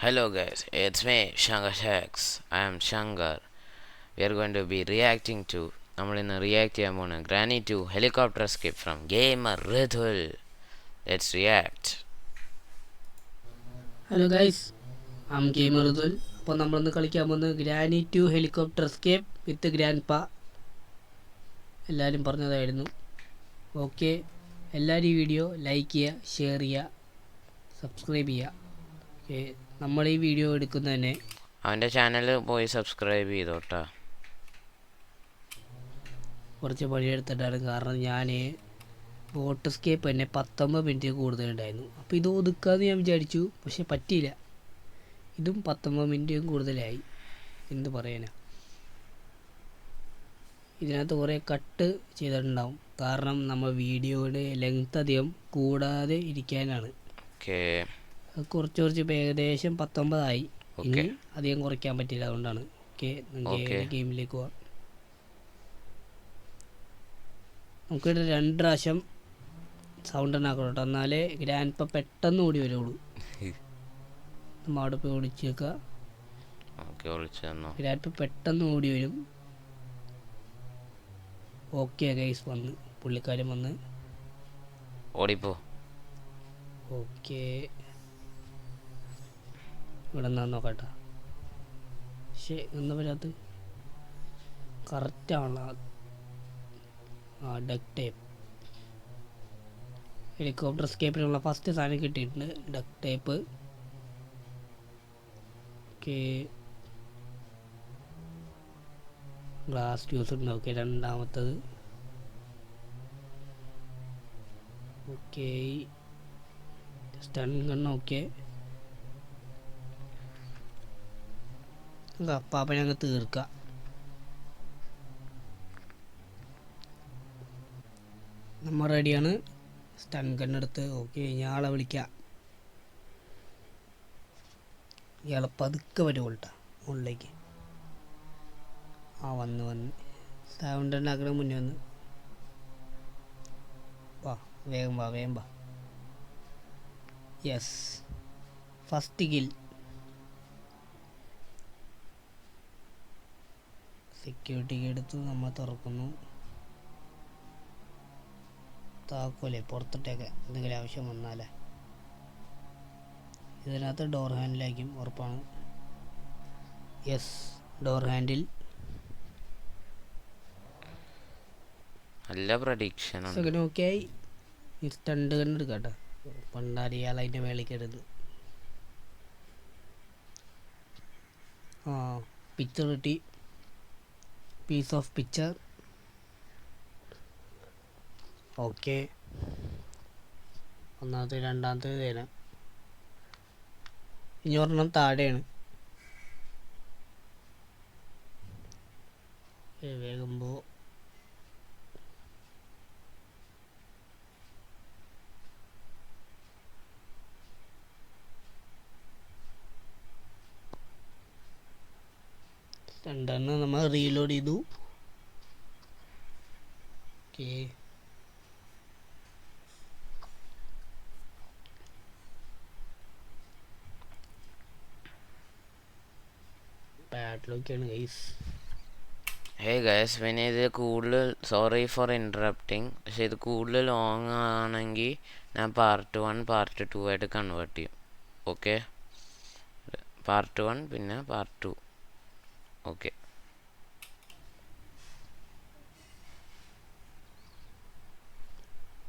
Hello guys, it's me, Shankar Shax. I am Shankar. We are going to be reacting to നമ്മൾ ഇന്ന് react ചെയ്യാൻ പോണ് Granny two helicopter escape from gamer Rithul. Let's react. Hello guys, am gamer Rithul. അപ്പോൾ നമ്മളിന്ന് കളിക്കാൻ പോകുന്നത് Granny two helicopter escape with grandpa. എല്ലാവരും പറഞ്ഞതായിരുന്നു. ഓക്കെ, എല്ലാവരും ഈ വീഡിയോ ലൈക്ക് ചെയ്യുക, ഷെയർ ചെയ്യുക, സബ്സ്ക്രൈബ് ചെയ്യുക. ഓക്കെ, നമ്മൾ ഈ വീഡിയോ എടുക്കുന്നതന്നെ അവൻ്റെ ചാനൽ പോയി സബ്സ്ക്രൈബ് ചെയ്തോട്ടാ. കുറച്ച് പണിയെടുത്തിട്ടാണ്. കാരണം ഞാൻ ബോട്ട് എസ്കേപ്പ് തന്നെ 19 മിനിറ്റ് കൂടുതലുണ്ടായിരുന്നു. അപ്പോൾ ഇത് ഒതുക്കാമെന്ന് ഞാൻ വിചാരിച്ചു, പക്ഷെ പറ്റിയില്ല. ഇതും 19 മിനിറ്റും കൂടുതലായി. എന്ത് പറയാനാ, ഇതിനകത്ത് കുറേ കട്ട് ചെയ്തിട്ടുണ്ടാവും. കാരണം നമ്മൾ വീഡിയോയുടെ ലെങ്ത് അധികം കൂടാതെ ഇരിക്കാനാണ്. കുറച്ച് ഏകദേശം 19 ആയി. ഇനി അധികം കുറയ്ക്കാൻ പറ്റില്ല, അതുകൊണ്ടാണ്. ഓക്കെ, നമുക്ക് ഗെയിമിലേക്ക് പോവാം. നമുക്കിവിടെ 2 പ്രാവശ്യം സൗണ്ട് ഉണ്ടാക്കണം കേട്ടോ, എന്നാലേ ഗ്രാൻഡ് പ പെട്ടെന്ന് ഓടി വരുള്ളൂ. നമ്മൾ അവിടെ പോയി ഓടിച്ച് വെക്കുക. ഗ്രാൻഡ് പ പെട്ടെന്ന് ഓടി വരും. ഓക്കെ ഗൈസ്, വന്ന് പുള്ളിക്കാരൻ വന്ന് ഓടിപ്പോ. ഓക്കെ, ഇവിടെ നിന്നാ നോക്കട്ടെ. പക്ഷേ എന്താ പറ്റാത്ത കറക്റ്റാണല്ലോ. ഡക്ക് ടേപ്പ്, ഹെലികോപ്റ്റർ എസ്കേപ്പിനുള്ള ഫസ്റ്റ് സാധനം കിട്ടിയിട്ടുണ്ട്, duck tape. Okay, glass juice ഉണ്ട്. ഓക്കെ, രണ്ടാമത്തത്. Okay, stun gun. ഓക്കെ, അപ്പാപ്പനെ അങ്ങ് തീർക്കുക. നമ്മൾ റെഡിയാണ്. സ്റ്റൺ ഗണ്ണെടുത്ത്. ഓക്കെ, ഇയാളെ വിളിക്കാം. ഇയാളെ പതുക്കെ വരുവോട്ടാ മുകളിലേക്ക്. വന്ന് സൗണ്ട് ഉണ്ടാക്കുന്ന മുന്നേ വന്ന്. വേഗം വാ. Yes, first kill. സെക്യൂരിറ്റിക്ക് എടുത്ത് നമ്മൾ തുറക്കുന്നു. താക്കോലേ പുറത്തിട്ടേക്ക്, എന്തെങ്കിലും ആവശ്യം വന്നാലേ. ഇതിനകത്ത് ഡോർ ഹാൻഡിലായിരിക്കും, ഉറപ്പാണ്. Yes, door handle. നല്ല പ്രഡിക്ഷൻ. സെക്കൻഡ് ഓക്കെ ആയി. ഈ സ്റ്റണ്ട് കണ്ടെടുക്കട്ടെ. പണ്ടാരിയാൾ അതിൻ്റെ മേളിലേക്ക് എടുത്ത്. പിക്ചർ കിട്ടി. Piece of picture. ഓക്കെ, ഒന്നാമത്തെ രണ്ടാമത്തെ തേന. ഇനി ഒരെണ്ണം താഴെയാണ്. വേഗം പോ. രണ്ടെണ്ണം നമ്മൾ റീലോഡ് ചെയ്തു. ഓക്കെ, ബാറ്റിലൊക്കെയാണ് ഗൈസ്. ഹേ ഗൈസ്, പിന്നെ ഇത് കൂടുതൽ സോറി ഫോർ ഇൻറ്ററപ്റ്റിങ്, പക്ഷേ ഇത് കൂടുതൽ ലോങ് ആണെങ്കിൽ ഞാൻ പാർട്ട് 1 പാർട്ട് 2 ആയിട്ട് കൺവേർട്ട് ചെയ്യും. ഓക്കെ, പാർട്ട് 1 പിന്നെ പാർട്ട് 2. Okay,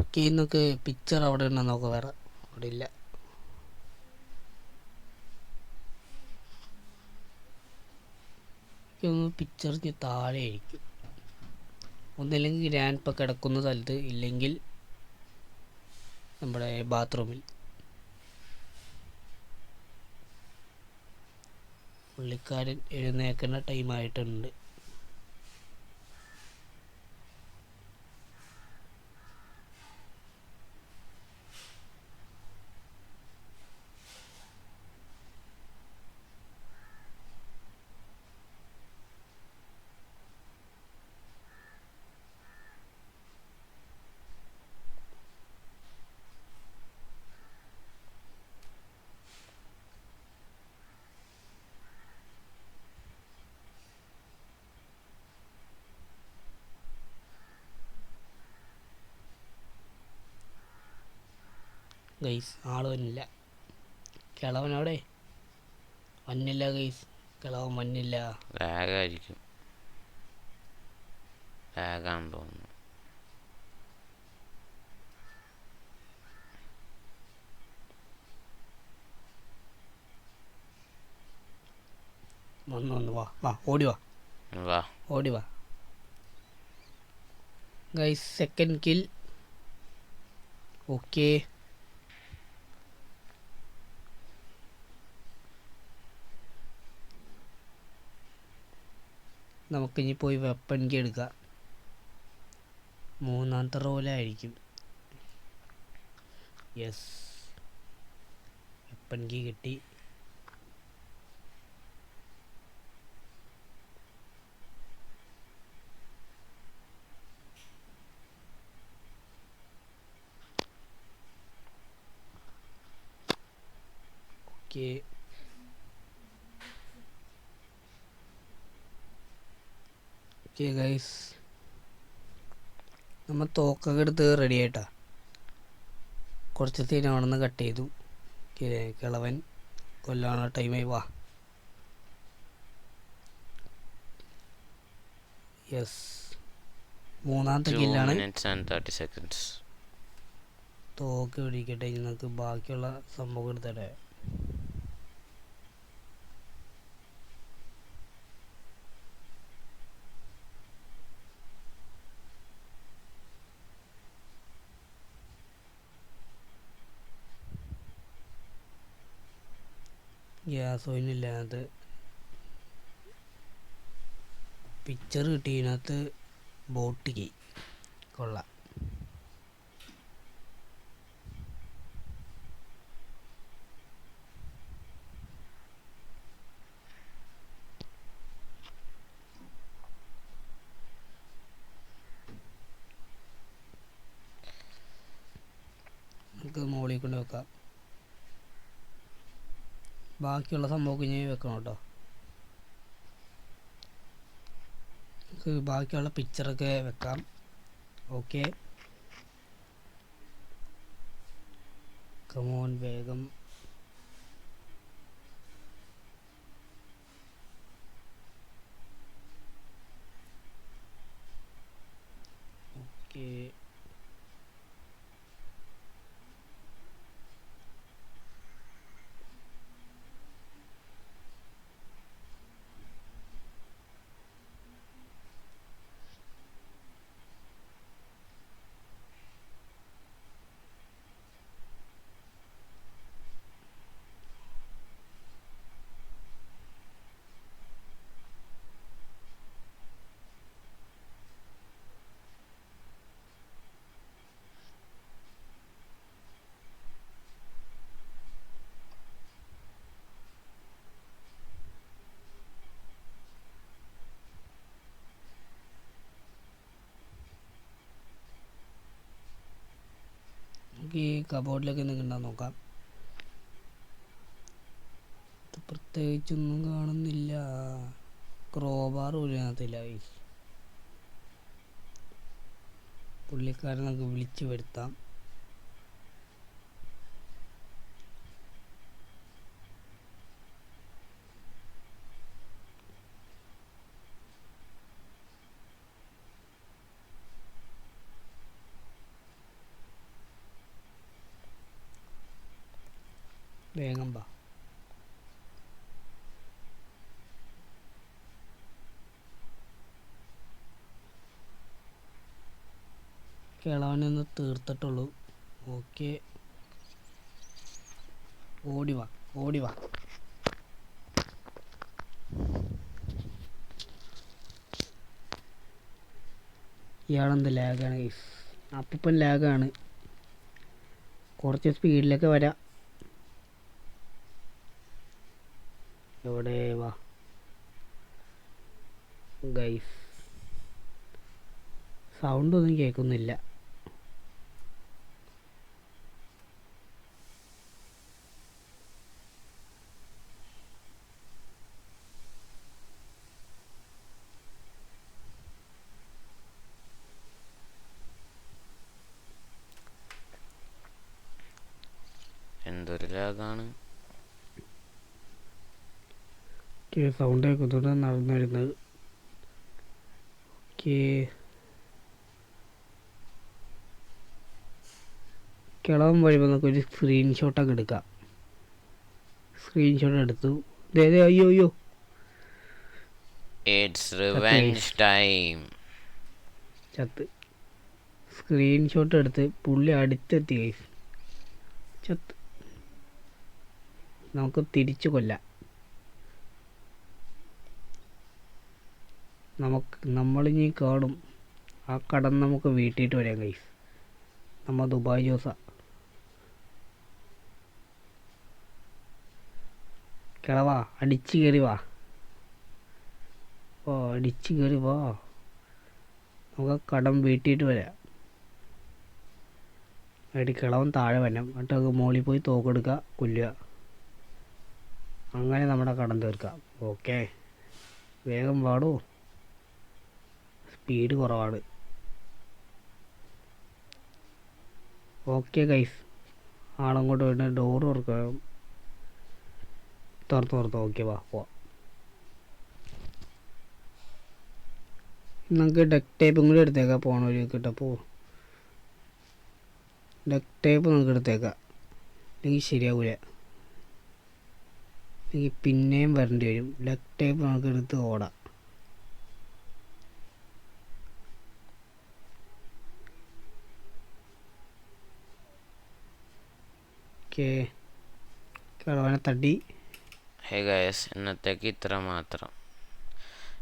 okay. ഇന്നൊക്കെ പിക്ചർ അവിടെ ഉണ്ടോ നോക്കാം. വേറെ അവിടെ ഇല്ല. പിക്ചർ താഴെ ആയിരിക്കും. ഒന്നില്ലെങ്കിൽ ഗ്രാൻഡ് പ കിടക്കുന്ന സ്ഥലത്ത്, ഇല്ലെങ്കിൽ നമ്മുടെ ബാത്റൂമിൽ. പുള്ളിക്കാരൻ എഴുന്നേക്കുന്ന ടൈമായിട്ടുണ്ട്. ഗൈസ് ആള് വന്നില്ല. കിളവനവിടെ വന്നില്ല ഗൈസ്. കിളവൻ വന്നില്ല. ലാഗായിരിക്കും. ലാഗാണെന്ന് തോന്നുന്നു. വന്ന് വാ വാ ഓടി വാ വാ. ഓടി വാ ഗൈസ്. Second kill. ഓക്കെ, നമുക്കിനി പോയി വെപ്പൺ കീ എടുക്കാം. മൂന്നാമത്തെ റോലായിരിക്കും. യെസ്, വെപ്പൺ കീ കിട്ടി. ഓക്കെ, ഓക്കെ ഗൈസ്, നമ്മൾ തോക്കൊക്കെ എടുത്ത് റെഡി ആയിട്ടാ. കുറച്ച് സീൻ അവിടെ നിന്ന് കട്ട് ചെയ്തു. കിളവൻ കൊല്ലാനുള്ള ടൈമായി. വാ. യെസ്, മൂന്നാമത്തെ 2 കില്ലാണ്. minutes and 30 seconds. തോക്ക് പിടിക്കട്ടെ, നിങ്ങൾക്ക് ബാക്കിയുള്ള സംഭവം എടുത്തട്ടെ. ഗ്യാസ് ഓയിലില്ല അതിനകത്ത്. പിക്ചർ കിട്ടി ഇതിനകത്ത്. ബോട്ട് കീ കൊള്ളാം. നമുക്ക് മുകളിൽ കൊണ്ട് വെക്കാം. ബാക്കിയുള്ള സംഭവമൊക്കെ ഇനി വെക്കണം കേട്ടോ. നമുക്ക് ബാക്കിയുള്ള പിക്ചറൊക്കെ വെക്കാം. ഓക്കെ, കമോൺ വേഗം. ഓക്കെ, നമുക്ക് ഈ കബോർഡിലൊക്കെ എന്തെങ്കിലും നോക്കാം. പ്രത്യേകിച്ചൊന്നും കാണുന്നില്ല. ക്രോബാർ പോലും അതിനകത്തില്ല. പുള്ളിക്കാരൻ നമുക്ക് വിളിച്ചു വരുത്താം. വേഗം വാ. കിളവനൊന്ന് തീർത്തിട്ടുള്ളൂ. ഓക്കെ, ഓടി വാ ഓടി വാ. ഇയാളെന്ത് ലാഗാണ് ഗൈസ്. അപ്പം ലാഗാണ്. കുറച്ച് സ്പീഡിലൊക്കെ വരാം. എവിടെ വാ ഗൈസ്. സൗണ്ടൊന്നും കേൾക്കുന്നില്ല. ഏതാണ്? സൗണ്ട് കേൾക്കുന്നുണ്ട് നടന്നു വരുന്നത്. ഓക്കെ, കിളവൻ വരുമ്പോൾ നമുക്ക് ഒരു സ്ക്രീൻഷോട്ടൊക്കെ എടുക്കാം. സ്ക്രീൻഷോട്ട് എടുത്തു. അയ്യോ അയ്യോ, ഇറ്റ്സ് റിവെഞ്ച് ടൈം. ചത്ത്. സ്ക്രീൻഷോട്ട് എടുത്ത് പുള്ളി അടുത്തെത്തി ഗൈസ്. ചത്ത്. നമുക്ക് തിരിച്ചു കൊല്ലാം. നമ്മളിനി കാണും. ആ കടം നമുക്ക് വീട്ടിയിട്ട് വരാം ഗൈസ്. നമ്മ ദുബായ് ജോസ. കിളവാ, അടിച്ച് കയറി വാ. ഓ, അടിച്ച് കയറി വാ. നമുക്ക് കടം വീട്ടിയിട്ട് വരാം. അതിട്ട് കിളവൻ താഴെ വരണം. എന്നിട്ട് നമുക്ക് മുകളിൽ പോയി തോക്കെടുക്കുക, കൊല്ലുക. അങ്ങനെ നമ്മുടെ കടം തീർക്കാം. ഓക്കെ, വേഗം പാടൂ. സ്പീഡ് കുറവാണ്. ഓക്കെ ഗൈസ്, ആളങ്ങോട്ട് വേണ്ട. ഡോറ് തുറക്കാം. തുറത്ത്. ഓക്കെ, വാ പോവാം. നമുക്ക് ഡക്ക് ടേപ്പും കൂടി എടുത്തേക്കാം. പോണ വഴി കിട്ടപ്പോൾ ഡക്ക് ടേപ്പ് നമുക്ക് എടുത്തേക്കാം. അല്ലെങ്കിൽ ശരിയാവില്ല. അല്ലെങ്കിൽ പിന്നെയും വരേണ്ടി വരും. ഡക്ക് ടേപ്പ് നമുക്ക് എടുത്ത് ഓടാം. ഓക്കെ, കിളവനെ തട്ടി. ഹേ ഗൈസ്, ഇന്നത്തേക്ക് ഇത്ര മാത്രം.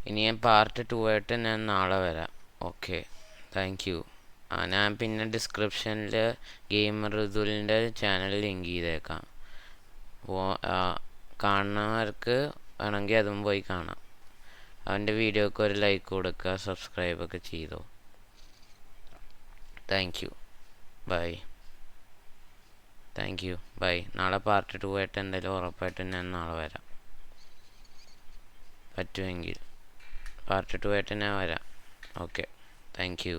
ഇനി ഞാൻ പാർട്ട് 2 ആയിട്ട് ഞാൻ നാളെ വരാം. Okay, thank you. ഞാൻ പിന്നെ ഡിസ്ക്രിപ്ഷനിൽ ഗെയിമർ ഋതുലിൻ്റെ ചാനൽ ലിങ്ക് ചെയ്തേക്കാം. അപ്പോൾ കാണുന്നവർക്ക് വേണമെങ്കിൽ അതും പോയി കാണാം. അവൻ്റെ വീഡിയോക്ക് ഒരു ലൈക്ക് കൊടുക്കുക, സബ്സ്ക്രൈബൊക്കെ ചെയ്തോ. Thank you, bye. Thank you, bye. നാളെ പാർട്ട് 2 ആയിട്ട് എന്തായാലും ഉറപ്പായിട്ടും ഞാൻ നാളെ വരാം. പറ്റുമെങ്കിൽ പാർട്ട് 2 ആയിട്ട് ഞാൻ വരാം. Okay, thank you.